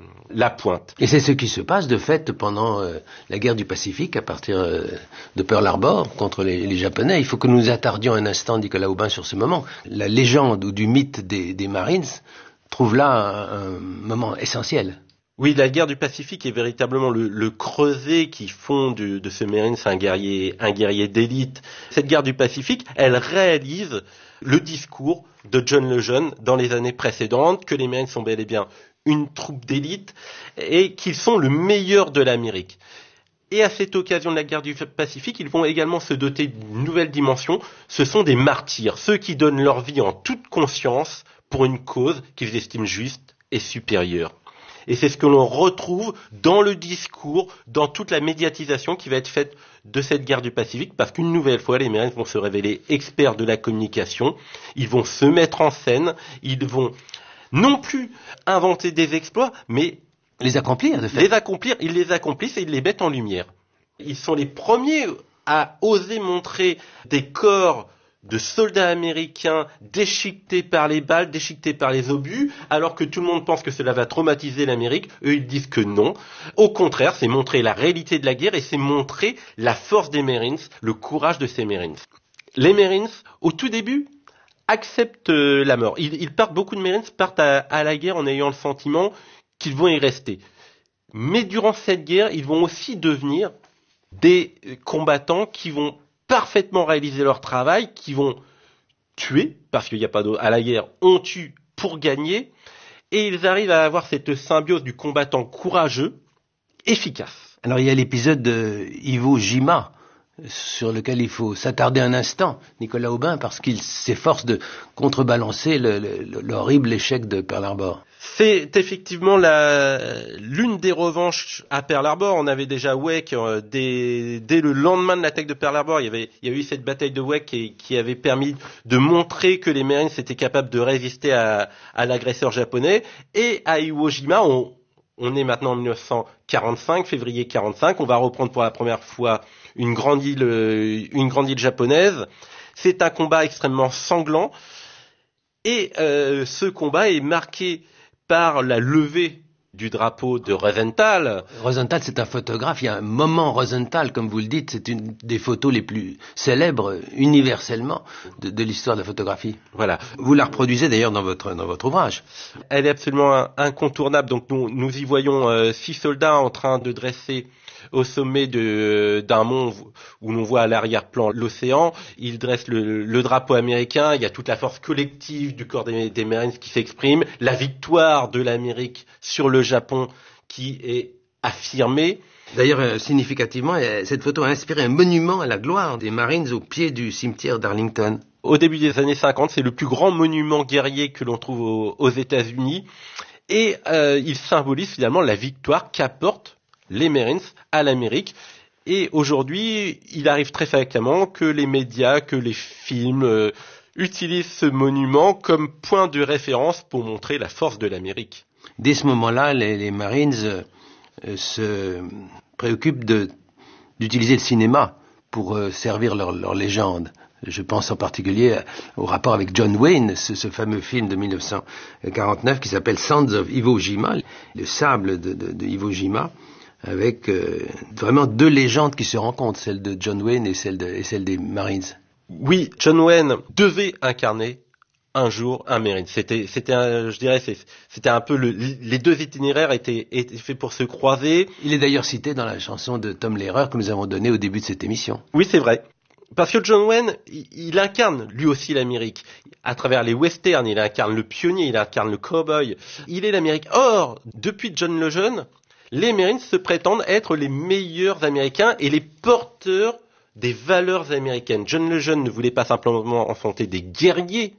pointe. Et c'est ce qui se passe de fait pendant la guerre du Pacifique à partir de Pearl Harbor contre les Japonais. Il faut que nous attardions un instant, Nicolas Aubin, sur ce moment. La légende ou du mythe des Marines trouve là un moment essentiel. Oui, la guerre du Pacifique est véritablement le creuset qui fond de ce Marines, un guerrier d'élite. Cette guerre du Pacifique, elle réalise le discours de John Lejeune dans les années précédentes, que les Marines sont bel et bien une troupe d'élite et qu'ils sont le meilleur de l'Amérique. Et à cette occasion de la guerre du Pacifique, ils vont également se doter d'une nouvelle dimension. Ce sont des martyrs, ceux qui donnent leur vie en toute conscience pour une cause qu'ils estiment juste et supérieure. Et c'est ce que l'on retrouve dans le discours, dans toute la médiatisation qui va être faite de cette guerre du Pacifique, parce qu'une nouvelle fois, les Marines vont se révéler experts de la communication, ils vont se mettre en scène, ils vont non plus inventer des exploits, mais les accomplir, de fait. Ils les accomplissent et ils les mettent en lumière. Ils sont les premiers à oser montrer des corps de soldats américains déchiquetés par les balles, déchiquetés par les obus, alors que tout le monde pense que cela va traumatiser l'Amérique. Eux, ils disent que non. Au contraire, c'est montrer la réalité de la guerre et c'est montrer la force des Marines, le courage de ces Marines. Les Marines, au tout début, acceptent la mort. Beaucoup de Marines partent à la guerre en ayant le sentiment qu'ils vont y rester. Mais durant cette guerre, ils vont aussi devenir des combattants qui vont parfaitement réaliser leur travail, qui vont tuer, parce qu'il n'y a pas d'autre. À la guerre, on tue pour gagner, et ils arrivent à avoir cette symbiose du combattant courageux, efficace. Alors il y a l'épisode de Iwo Jima, sur lequel il faut s'attarder un instant, Nicolas Aubin, parce qu'il s'efforce de contrebalancer l'horrible échec de Pearl Harbor. C'est effectivement l'une des revanches à Pearl Harbor. On avait déjà Wake dès le lendemain de l'attaque de Pearl Harbor. Il y a eu cette bataille de Wake qui avait permis de montrer que les Marines étaient capables de résister à l'agresseur japonais. Et à Iwo Jima, on est maintenant en 1945, février 45. On va reprendre pour la première fois une grande île japonaise. C'est un combat extrêmement sanglant. Et ce combat est marqué par la levée du drapeau de Rosenthal. Rosenthal, c'est un photographe. Il y a un moment Rosenthal, comme vous le dites, c'est une des photos les plus célèbres universellement de l'histoire de la photographie. Voilà. Vous la reproduisez d'ailleurs dans votre ouvrage. Elle est absolument incontournable. Donc nous y voyons 6 soldats en train de dresser au sommet d'un mont où l'on voit à l'arrière-plan l'océan. Ils dressent le drapeau américain. Il y a toute la force collective du corps des Marines qui s'exprime. La victoire de l'Amérique sur le Japon qui est affirmée. D'ailleurs, significativement, cette photo a inspiré un monument à la gloire des Marines au pied du cimetière d'Arlington. Au début des années 50, c'est le plus grand monument guerrier que l'on trouve aux États-Unis. Et il symbolise finalement la victoire qu'apporte les Marines à l'Amérique. Et aujourd'hui, il arrive très fréquemment que les médias, que les films utilisent ce monument comme point de référence pour montrer la force de l'Amérique. Dès ce moment-là, les Marines se préoccupent d'utiliser le cinéma pour servir leur légende. Je pense en particulier au rapport avec John Wayne, ce fameux film de 1949 qui s'appelle Sands of Iwo Jima, le sable de Iwo Jima, avec vraiment 2 légendes qui se rencontrent, celle de John Wayne et celle des Marines. Oui, John Wayne devait incarner un jour un Marine. C'était un peu les 2 itinéraires étaient faits pour se croiser. Il est d'ailleurs cité dans la chanson de Tom Lehrer que nous avons donnée au début de cette émission. Oui, c'est vrai. Parce que John Wayne, il incarne lui aussi l'Amérique. À travers les westerns, il incarne le pionnier, il incarne le cow-boy. Il est l'Amérique. Or, depuis John le Jeune, les Marines se prétendent être les meilleurs Américains et les porteurs des valeurs américaines. John le Jeune ne voulait pas simplement enfanter des guerriers,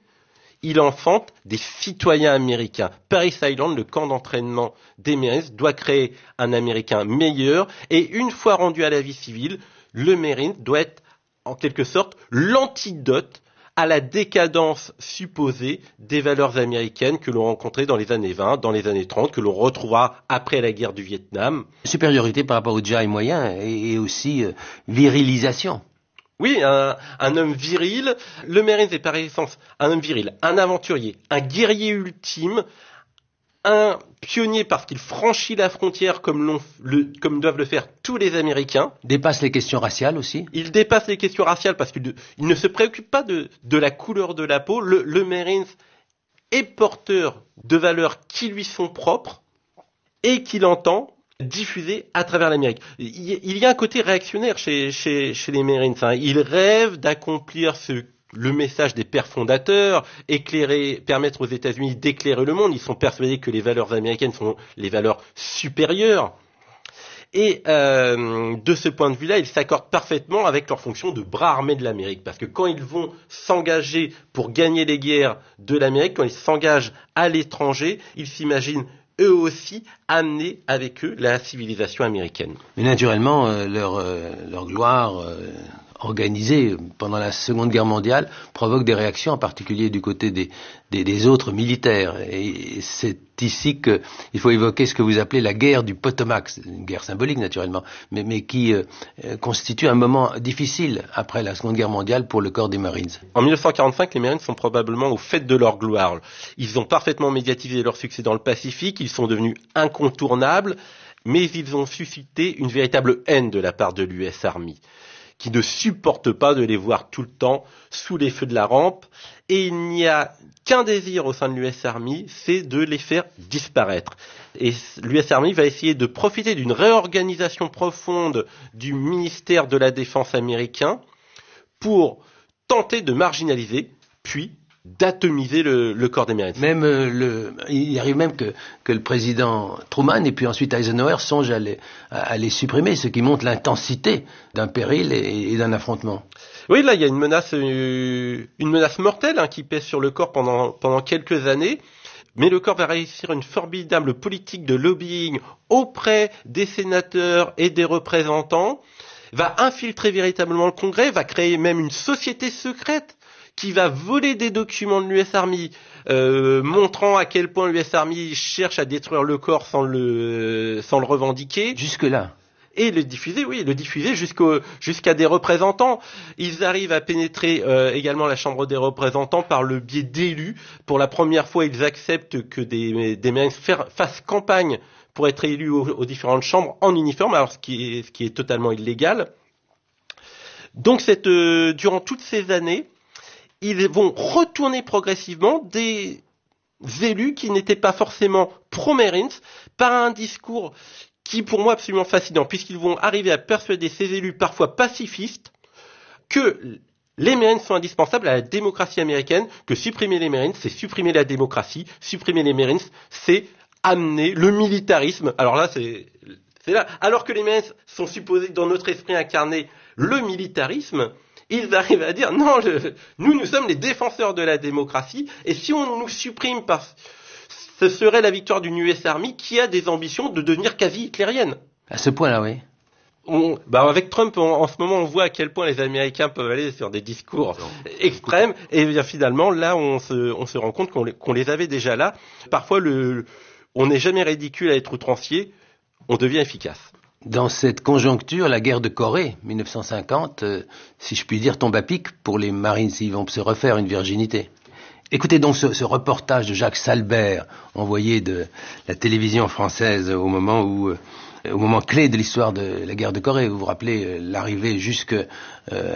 il enfante des citoyens américains. Paris Island, le camp d'entraînement des Marines, doit créer un Américain meilleur et une fois rendu à la vie civile, le Marine doit être en quelque sorte l'antidote à la décadence supposée des valeurs américaines que l'on rencontrait dans les années 20, dans les années 30, que l'on retrouvera après la guerre du Vietnam. Supériorité par rapport au GI moyen et aussi virilisation. Oui, un homme viril. Le Marine est par essence un homme viril, un aventurier, un guerrier ultime, un pionnier parce qu'il franchit la frontière comme doivent le faire tous les Américains. Dépasse les questions raciales aussi. Il dépasse les questions raciales parce qu'il ne se préoccupe pas de la couleur de la peau. Le Marines est porteur de valeurs qui lui sont propres et qu'il entend diffuser à travers l'Amérique. Il y a un côté réactionnaire chez les Marines. Ils rêvent d'accomplir le message des pères fondateurs, permettre aux États-Unis d'éclairer le monde. Ils sont persuadés que les valeurs américaines sont les valeurs supérieures. Et de ce point de vue-là, ils s'accordent parfaitement avec leur fonction de bras armés de l'Amérique. Parce que quand ils vont s'engager pour gagner les guerres de l'Amérique, quand ils s'engagent à l'étranger, ils s'imaginent eux aussi amener avec eux la civilisation américaine. Mais naturellement, leur gloire organisé pendant la Seconde Guerre mondiale provoque des réactions, en particulier du côté des autres militaires. Et c'est ici qu'il faut évoquer ce que vous appelez la guerre du Potomac, une guerre symbolique naturellement, mais qui constitue un moment difficile après la Seconde Guerre mondiale pour le corps des Marines. En 1945, les Marines sont probablement au fait de leur gloire. Ils ont parfaitement médiatisé leur succès dans le Pacifique, ils sont devenus incontournables, mais ils ont suscité une véritable haine de la part de l'US Army, qui ne supporte pas de les voir tout le temps sous les feux de la rampe, et il n'y a qu'un désir au sein de l'US Army, c'est de les faire disparaître. Et l'US Army va essayer de profiter d'une réorganisation profonde du ministère de la Défense américain pour tenter de marginaliser, puis d'atomiser le corps des Marines. Il arrive même que le président Truman et puis ensuite Eisenhower songent à les supprimer, ce qui montre l'intensité d'un péril et d'un affrontement. Oui, là, il y a une menace mortelle qui pèse sur le corps pendant quelques années. Mais le corps va réussir une formidable politique de lobbying auprès des sénateurs et des représentants, va infiltrer véritablement le Congrès, va créer même une société secrète qui va voler des documents de l'US Army, montrant à quel point l'US Army cherche à détruire le corps sans le revendiquer. Jusque-là. Et le diffuser jusqu'à des représentants. Ils arrivent à pénétrer également la Chambre des représentants par le biais d'élus. Pour la première fois, ils acceptent que des Marines fassent campagne pour être élus aux différentes chambres en uniforme, alors ce qui est totalement illégal. Donc durant toutes ces années, ils vont retourner progressivement des élus qui n'étaient pas forcément pro-Marines par un discours qui, pour moi, est absolument fascinant, puisqu'ils vont arriver à persuader ces élus parfois pacifistes que les Marines sont indispensables à la démocratie américaine, que supprimer les Marines, c'est supprimer la démocratie, supprimer les Marines, c'est amener le militarisme. Alors là, c'est là. Alors que les Marines sont supposés, dans notre esprit, incarner le militarisme, ils arrivent à dire non, nous sommes les défenseurs de la démocratie, et si on nous supprime ce serait la victoire d'une US Army qui a des ambitions de devenir quasi hitlérienne. À ce point-là, oui. Avec Trump, en ce moment, on voit à quel point les Américains peuvent aller sur des discours extrêmes, et bien finalement, là, on se rend compte qu'on les avait déjà là. Parfois, on n'est jamais ridicule à être outrancier, on devient efficace. Dans cette conjoncture, la guerre de Corée, 1950, si je puis dire, tombe à pic pour les Marines. Ils vont se refaire une virginité. Écoutez donc ce reportage de Jacques Salbert, envoyé de la télévision française au moment clé de l'histoire de la guerre de Corée. Vous vous rappelez l'arrivée jusqu'à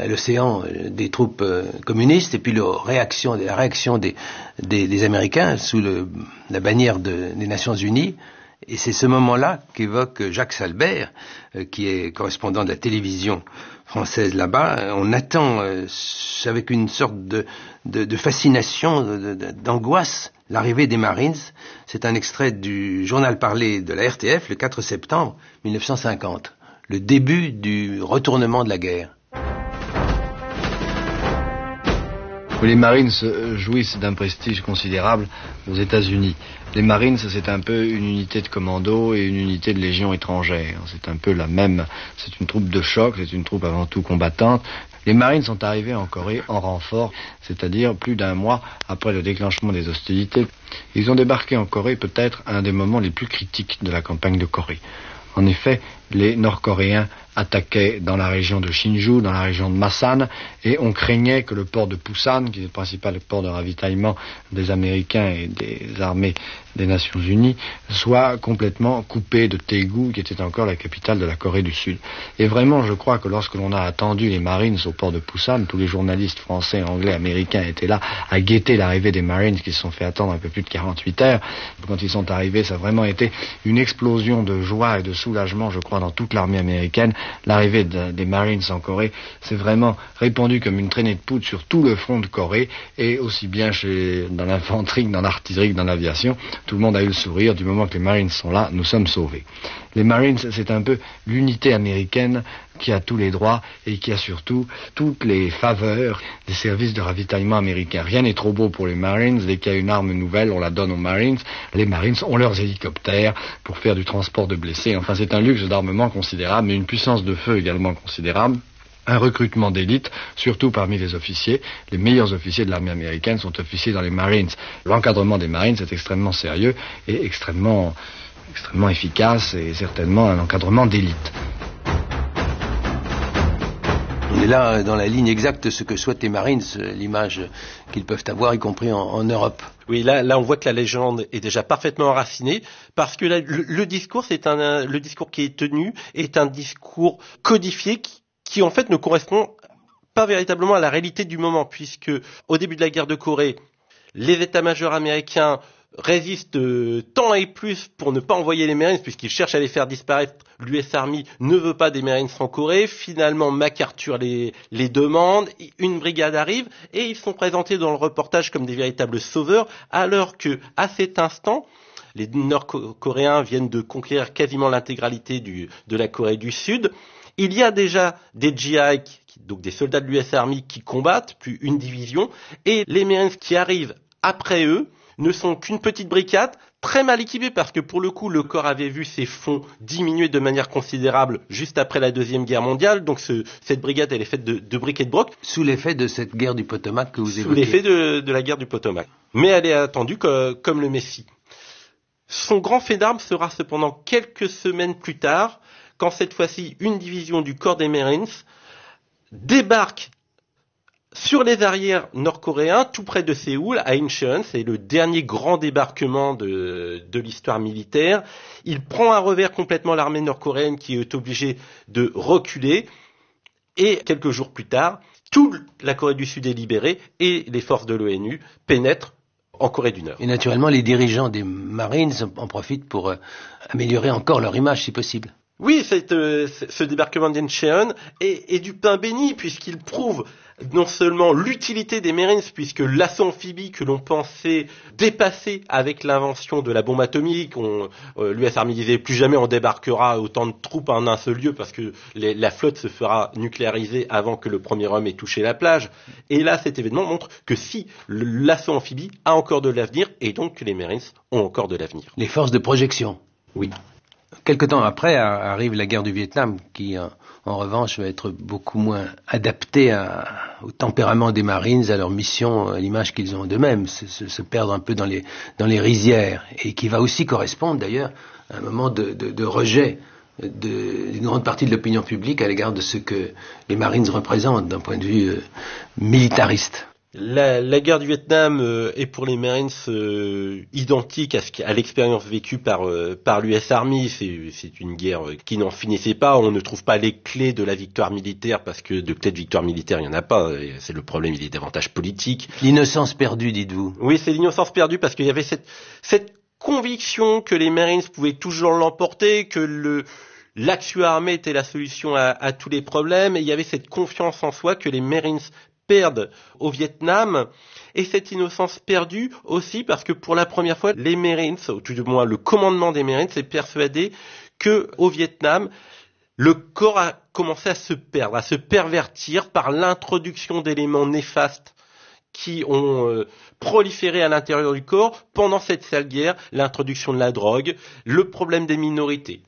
l'océan des troupes communistes et puis la réaction des Américains sous la bannière des Nations Unies. Et c'est ce moment-là qu'évoque Jacques Salbert, qui est correspondant de la télévision française là-bas. On attend avec une sorte de fascination, d'angoisse, l'arrivée des Marines. C'est un extrait du journal parlé de la RTF le 4 septembre 1950, le début du retournement de la guerre. Les Marines jouissent d'un prestige considérable aux États-Unis. Les Marines, c'est un peu une unité de commando et une unité de légion étrangère. C'est un peu la même. C'est une troupe de choc, c'est une troupe avant tout combattante. Les Marines sont arrivés en Corée en renfort, c'est-à-dire plus d'un mois après le déclenchement des hostilités. Ils ont débarqué en Corée peut-être à un des moments les plus critiques de la campagne de Corée. En effet, les Nord-Coréens attaquaient dans la région de Sinju, dans la région de Masan, et on craignait que le port de Pusan, qui est le principal port de ravitaillement des Américains et des armées des Nations Unies, soit complètement coupé de Daegu, qui était encore la capitale de la Corée du Sud. Et vraiment, je crois que lorsque l'on a attendu les Marines au port de Pusan, tous les journalistes français, anglais, américains étaient là à guetter l'arrivée des Marines, qui se sont fait attendre un peu plus de 48 heures. Quand ils sont arrivés, ça a vraiment été une explosion de joie et de soulagement, je crois, dans toute l'armée américaine. L'arrivée des Marines en Corée s'est vraiment répandue comme une traînée de poudre sur tout le front de Corée, et aussi bien dans l'infanterie que dans l'artillerie que dans l'aviation. Tout le monde a eu le sourire. Du moment que les Marines sont là, nous sommes sauvés. Les Marines, c'est un peu l'unité américaine qui a tous les droits et qui a surtout toutes les faveurs des services de ravitaillement américains. Rien n'est trop beau pour les Marines. Dès qu'il y a une arme nouvelle, on la donne aux Marines. Les Marines ont leurs hélicoptères pour faire du transport de blessés. Enfin, c'est un luxe d'armement considérable, mais une puissance de feu également considérable. un recrutement d'élite, surtout parmi les officiers. Les meilleurs officiers de l'armée américaine sont officiers dans les Marines. L'encadrement des Marines est extrêmement sérieux et extrêmement efficace et certainement un encadrement d'élite. On est là dans la ligne exacte de ce que souhaitent les Marines, l'image qu'ils peuvent avoir, y compris en Europe. Oui, là, on voit que la légende est déjà parfaitement enracinée, parce que là, le discours, le discours qui est tenu est un discours codifié qui en fait ne correspond pas véritablement à la réalité du moment, puisque au début de la guerre de Corée, les états-majors américains résistent tant et plus pour ne pas envoyer les Marines, puisqu'ils cherchent à les faire disparaître. L'US Army ne veut pas des Marines en Corée. Finalement, MacArthur les demande. Une brigade arrive et ils sont présentés dans le reportage comme des véritables sauveurs, alors que, à cet instant, les Nord-Coréens viennent de conquérir quasiment l'intégralité de la Corée du Sud. Il y a déjà des GI, donc des soldats de l'US Army qui combattent, puis une division, et les Marines qui arrivent après eux ne sont qu'une petite brigade, très mal équipée, parce que pour le coup, le corps avait vu ses fonds diminuer de manière considérable juste après la Deuxième Guerre mondiale. Donc cette brigade, elle est faite de briques et de broc. Sous l'effet de cette guerre du Potomac que vous évoquez. Sous l'effet de la guerre du Potomac. Mais elle est attendue comme le Messie. Son grand fait d'armes sera cependant quelques semaines plus tard, quand cette fois-ci, une division du corps des Marines débarque sur les arrières nord-coréens, tout près de Séoul, à Incheon. C'est le dernier grand débarquement de l'histoire militaire. Il prend à revers complètement l'armée nord-coréenne qui est obligée de reculer. Et quelques jours plus tard, toute la Corée du Sud est libérée et les forces de l'ONU pénètrent en Corée du Nord. Et naturellement, les dirigeants des Marines en profitent pour améliorer encore leur image, si possible. Oui, ce débarquement d'Incheon est du pain béni, puisqu'il prouve non seulement l'utilité des Marines, puisque l'assaut amphibie que l'on pensait dépasser avec l'invention de la bombe atomique, l'US Army disait plus jamais on débarquera autant de troupes en un seul lieu, parce que la flotte se fera nucléariser avant que le premier homme ait touché la plage. Et là, cet événement montre que si l'assaut amphibie a encore de l'avenir, et donc que les Marines ont encore de l'avenir. Les forces de projection. Oui. Quelque temps après arrive la guerre du Vietnam, qui en revanche va être beaucoup moins adaptée au tempérament des Marines, à leur mission, à l'image qu'ils ont d'eux-mêmes, se perdre un peu dans les rizières, et qui va aussi correspondre d'ailleurs à un moment de rejet d'une grande partie de l'opinion publique à l'égard de ce que les Marines représentent d'un point de vue militariste. La guerre du Vietnam est pour les Marines identique à l'expérience vécue par l'US Army. C'est une guerre qui n'en finissait pas. On ne trouve pas les clés de la victoire militaire, parce que de clés de victoire militaire, il n'y en a pas. C'est le problème, il est davantage politique. L'innocence perdue, dites-vous. Oui, c'est l'innocence perdue, parce qu'il y avait cette conviction que les Marines pouvaient toujours l'emporter, que l'action armée était la solution à tous les problèmes, et il y avait cette confiance en soi que les Marines perdent au Vietnam, et cette innocence perdue aussi parce que pour la première fois, les Marines, ou tout du moins le commandement des Marines, s'est persuadé que au Vietnam, le corps a commencé à se perdre, à se pervertir par l'introduction d'éléments néfastes qui ont proliféré à l'intérieur du corps pendant cette sale guerre, l'introduction de la drogue, le problème des minorités.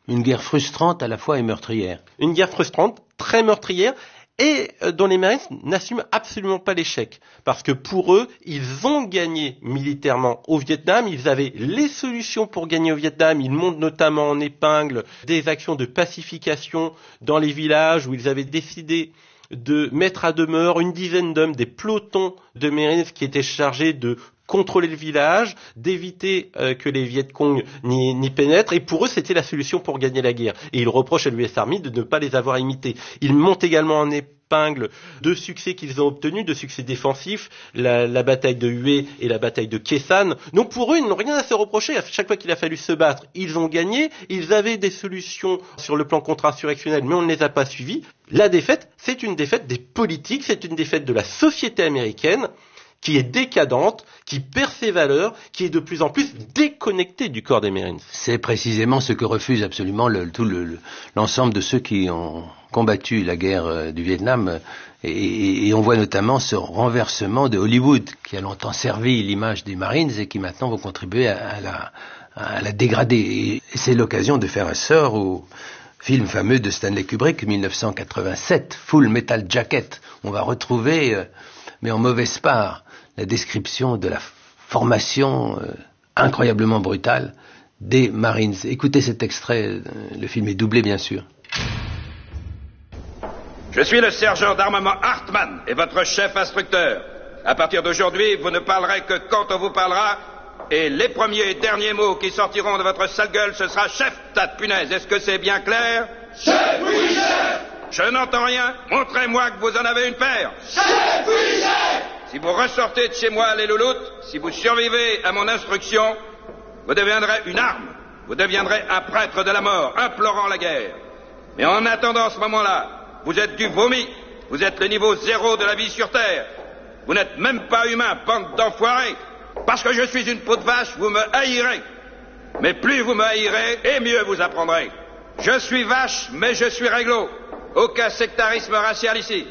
Une guerre frustrante à la fois et meurtrière. Une guerre frustrante, très meurtrière, et dont les Marines n'assument absolument pas l'échec. Parce que pour eux, ils ont gagné militairement au Vietnam, ils avaient les solutions pour gagner au Vietnam, ils montrent notamment en épingle des actions de pacification dans les villages où ils avaient décidé de mettre à demeure une dizaine d'hommes, des pelotons de Marines qui étaient chargés de contrôler le village, d'éviter que les Viet Cong n'y pénètrent, et pour eux c'était la solution pour gagner la guerre. Et ils reprochent à l'US Army de ne pas les avoir imités. Ils montent également en épingle deux succès qu'ils ont obtenus, deux succès défensifs, la bataille de Hue et la bataille de Khe Sanh. Donc pour eux, ils n'ont rien à se reprocher. À chaque fois qu'il a fallu se battre, ils ont gagné. Ils avaient des solutions sur le plan contre-insurrectionnel, mais on ne les a pas suivis. La défaite, c'est une défaite des politiques, c'est une défaite de la société américaine, qui est décadente, qui perd ses valeurs, qui est de plus en plus déconnectée du corps des Marines. C'est précisément ce que refuse absolument l'ensemble de ceux qui ont combattu la guerre du Vietnam, et on voit notamment ce renversement de Hollywood, qui a longtemps servi l'image des Marines et qui maintenant vont contribuer à la dégrader. Et c'est l'occasion de faire un sort Film fameux de Stanley Kubrick, 1987, Full Metal Jacket. On va retrouver, mais en mauvaise part, la description de la formation incroyablement brutale des Marines. Écoutez cet extrait, le film est doublé bien sûr. Je suis le sergent d'armement Hartmann et votre chef instructeur. À partir d'aujourd'hui, vous ne parlerez que quand on vous parlera, et les premiers et derniers mots qui sortiront de votre sale gueule, ce sera chef, tas de punaise. Est-ce que c'est bien clair? Chef, oui, chef! Je n'entends rien. Montrez-moi que vous en avez une paire. Chef, oui, chef! Si vous ressortez de chez moi, les louloutes, si vous survivez à mon instruction, vous deviendrez une arme. Vous deviendrez un prêtre de la mort, implorant la guerre. Mais en attendant ce moment-là, vous êtes du vomi. Vous êtes le niveau zéro de la vie sur Terre. Vous n'êtes même pas humain, bande d'enfoirés. Parce que je suis une peau de vache, vous me haïrez. Mais plus vous me haïrez, et mieux vous apprendrez. Je suis vache, mais je suis réglo. Aucun sectarisme racial ici.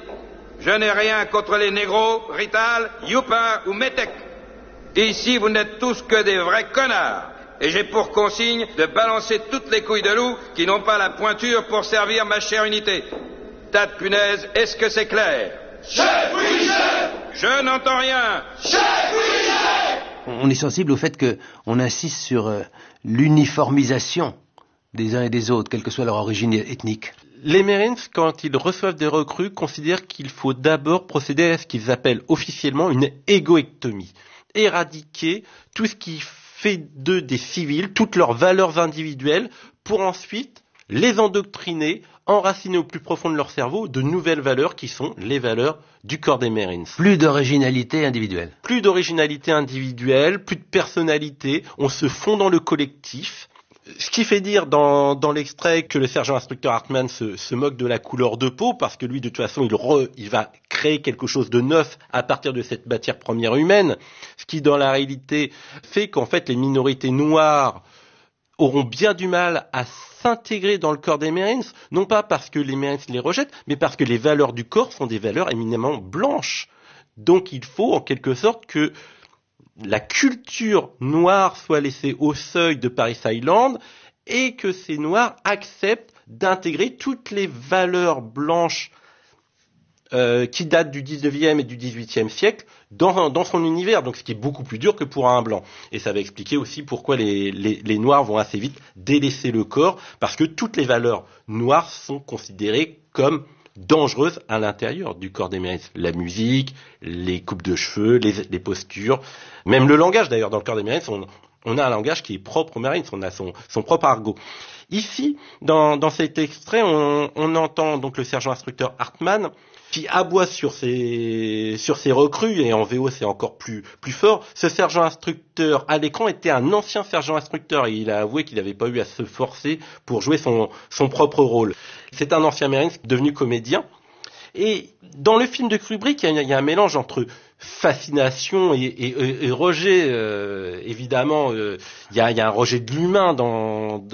Je n'ai rien contre les négros, Rital, Youpin ou Métèque. Ici, vous n'êtes tous que des vrais connards. Et j'ai pour consigne de balancer toutes les couilles de loup qui n'ont pas la pointure pour servir ma chère unité. Tas de punaises, est-ce que c'est clair? Chef, oui, chef! Je n'entends rien. Chef, oui, chef! On est sensible au fait qu'on insiste sur l'uniformisation des uns et des autres, quelle que soit leur origine ethnique. Les Marines, quand ils reçoivent des recrues, considèrent qu'il faut d'abord procéder à ce qu'ils appellent officiellement une égoïctomie. Éradiquer tout ce qui fait d'eux des civils, toutes leurs valeurs individuelles, pour ensuite les endoctriner, enraciner au plus profond de leur cerveau de nouvelles valeurs qui sont les valeurs du corps des Marines. Plus d'originalité individuelle. Plus d'originalité individuelle, plus de personnalité, on se fond dans le collectif. Ce qui fait dire dans l'extrait que le sergent instructeur Hartmann se moque de la couleur de peau, parce que lui, de toute façon, il va créer quelque chose de neuf à partir de cette matière première humaine, ce qui, dans la réalité, fait qu'en fait, les minorités noires auront bien du mal à s'intégrer dans le corps des Marines, non pas parce que les Marines les rejettent, mais parce que les valeurs du corps sont des valeurs éminemment blanches. Donc il faut, en quelque sorte, que la culture noire soit laissée au seuil de Paris Island et que ces noirs acceptent d'intégrer toutes les valeurs blanches qui datent du 19e et du 18e siècle dans son univers, donc ce qui est beaucoup plus dur que pour un blanc. Et ça va expliquer aussi pourquoi les noirs vont assez vite délaisser le corps, parce que toutes les valeurs noires sont considérées comme dangereuses à l'intérieur du corps des Marines. La musique, les coupes de cheveux, les postures, même le langage d'ailleurs dans le corps des Marines, on a un langage qui est propre aux Marines, on a son propre argot. Ici, dans cet extrait, on entend donc le sergent instructeur Hartmann qui aboie sur ses recrues, et en VO c'est encore plus fort. Ce sergent instructeur à l'écran était un ancien sergent instructeur, et il a avoué qu'il n'avait pas eu à se forcer pour jouer son propre rôle. C'est un ancien Marine devenu comédien. Et dans le film de Kubrick, il y a un mélange entre fascination et rejet. Évidemment, il y a un rejet de l'humain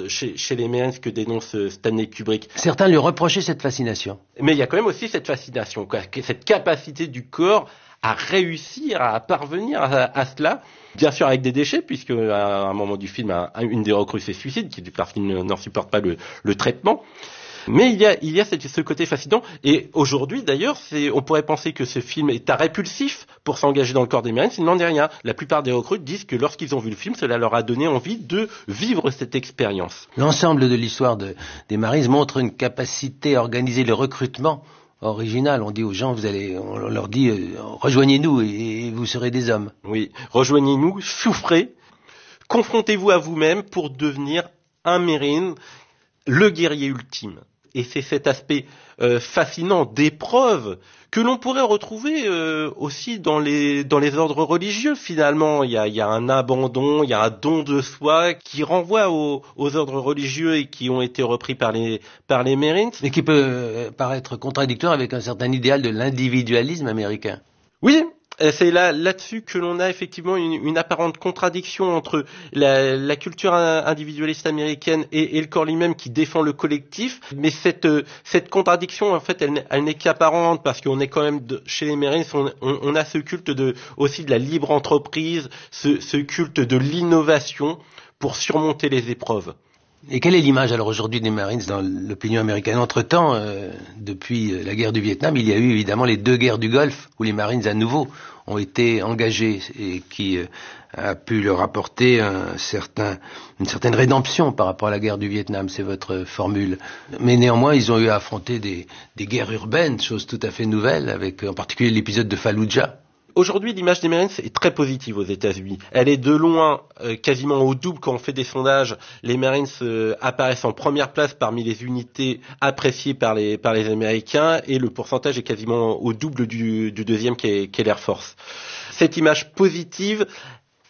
chez les Marines que dénonce Stanley Kubrick. Certains lui reprochaient cette fascination. Mais il y a quand même aussi cette fascination, cette capacité du corps à réussir, à parvenir à cela. Bien sûr avec des déchets, puisque à un moment du film, une des recrues se suicide, parce qu'il n'en supporte pas le traitement. Mais il y a ce côté fascinant, et aujourd'hui d'ailleurs, on pourrait penser que ce film est répulsif pour s'engager dans le corps des Marines, il n'en est rien. La plupart des recrues disent que lorsqu'ils ont vu le film, cela leur a donné envie de vivre cette expérience. L'ensemble de l'histoire des Marines montre une capacité à organiser le recrutement original. On dit aux gens, on leur dit, rejoignez-nous et vous serez des hommes. Oui, rejoignez-nous, souffrez, confrontez-vous à vous-même pour devenir un Marine, le guerrier ultime. Et c'est cet aspect fascinant d'épreuve que l'on pourrait retrouver aussi dans les ordres religieux. Finalement, il y a un abandon, il y a un don de soi qui renvoie aux ordres religieux et qui ont été repris par les Marines. Mais qui peut paraître contradictoire avec un certain idéal de l'individualisme américain. Oui. C'est là-dessus que l'on a effectivement une apparente contradiction entre la culture individualiste américaine et le corps lui-même qui défend le collectif. Mais cette contradiction, en fait, elle n'est qu'apparente, parce qu'on est quand même chez les Marines, on a ce culte aussi de la libre entreprise, ce culte de l'innovation pour surmonter les épreuves. Et quelle est l'image alors aujourd'hui des Marines dans l'opinion américaine? Entre-temps, depuis la guerre du Vietnam, il y a eu évidemment les 2 guerres du Golfe où les Marines à nouveau ont été engagés et qui a pu leur apporter une certaine rédemption par rapport à la guerre du Vietnam, c'est votre formule. Mais néanmoins, ils ont eu à affronter des guerres urbaines, chose tout à fait nouvelle, avec en particulier l'épisode de Fallujah. Aujourd'hui, l'image des Marines est très positive aux États-Unis. Elle est de loin quasiment au double quand on fait des sondages. Les Marines apparaissent en première place parmi les unités appréciées par les Américains et le pourcentage est quasiment au double du deuxième qui est l'Air Force. Cette image positive,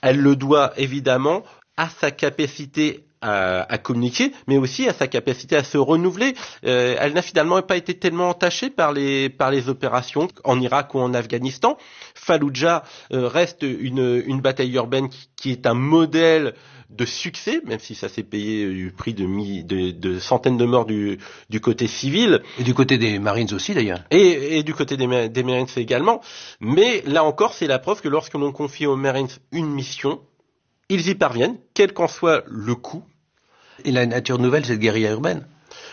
elle le doit évidemment à sa capacité à communiquer, mais aussi à sa capacité à se renouveler. Elle n'a finalement pas été tellement entachée par les opérations en Irak ou en Afghanistan. Fallujah reste une bataille urbaine qui est un modèle de succès, même si ça s'est payé du prix de centaines de morts du côté civil. Et du côté des Marines aussi d'ailleurs. Et du côté des Marines également. Mais là encore, c'est la preuve que lorsque l'on confie aux Marines une mission, ils y parviennent, quel qu'en soit le coût. Et la nature nouvelle, c'est de guérilla urbaine.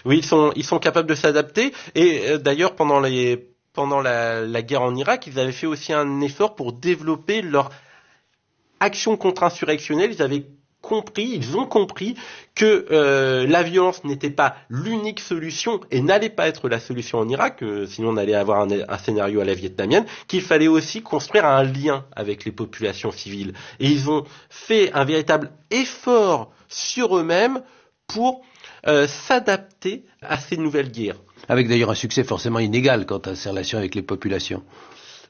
Oui, ils sont capables de s'adapter. Et d'ailleurs, pendant la guerre en Irak, ils avaient fait aussi un effort pour développer leur action contre-insurrectionnelle. Ils ont compris que la violence n'était pas l'unique solution et n'allait pas être la solution en Irak, sinon on allait avoir un scénario à la vietnamienne, qu'il fallait aussi construire un lien avec les populations civiles. Et ils ont fait un véritable effort sur eux-mêmes pour s'adapter à ces nouvelles guerres. Avec d'ailleurs un succès forcément inégal quant à ses relations avec les populations.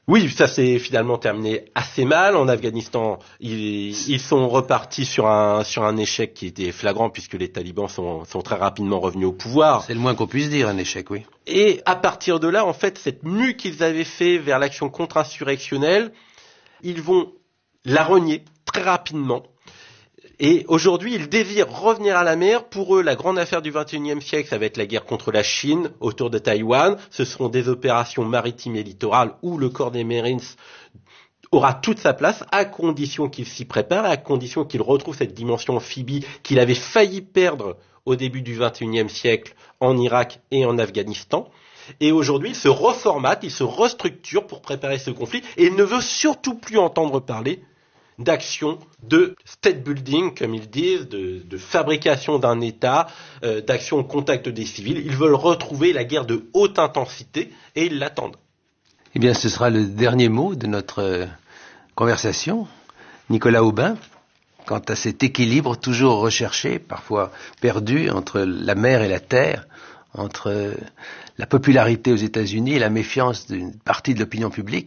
Oui, ça s'est finalement terminé assez mal. En Afghanistan, ils sont repartis sur un échec qui était flagrant puisque les talibans sont très rapidement revenus au pouvoir. C'est le moins qu'on puisse dire, un échec, oui. Et à partir de là, en fait, cette mue qu'ils avaient fait vers l'action contre-insurrectionnelle, ils vont la renier très rapidement. Et aujourd'hui, ils désirent revenir à la mer. Pour eux, la grande affaire du XXIe siècle, ça va être la guerre contre la Chine, autour de Taïwan. Ce seront des opérations maritimes et littorales où le corps des Marines aura toute sa place, à condition qu'il s'y prépare, à condition qu'il retrouve cette dimension amphibie qu'il avait failli perdre au début du XXIe siècle en Irak et en Afghanistan. Et aujourd'hui, il se reformate, il se restructure pour préparer ce conflit et il ne veut surtout plus entendre parler d'action de state building, comme ils disent, de fabrication d'un État, d'action au contact des civils. Ils veulent retrouver la guerre de haute intensité et ils l'attendent. Eh bien, ce sera le dernier mot de notre conversation. Nicolas Aubin, quant à cet équilibre toujours recherché, parfois perdu, entre la mer et la terre, entre la popularité aux États-Unis et la méfiance d'une partie de l'opinion publique.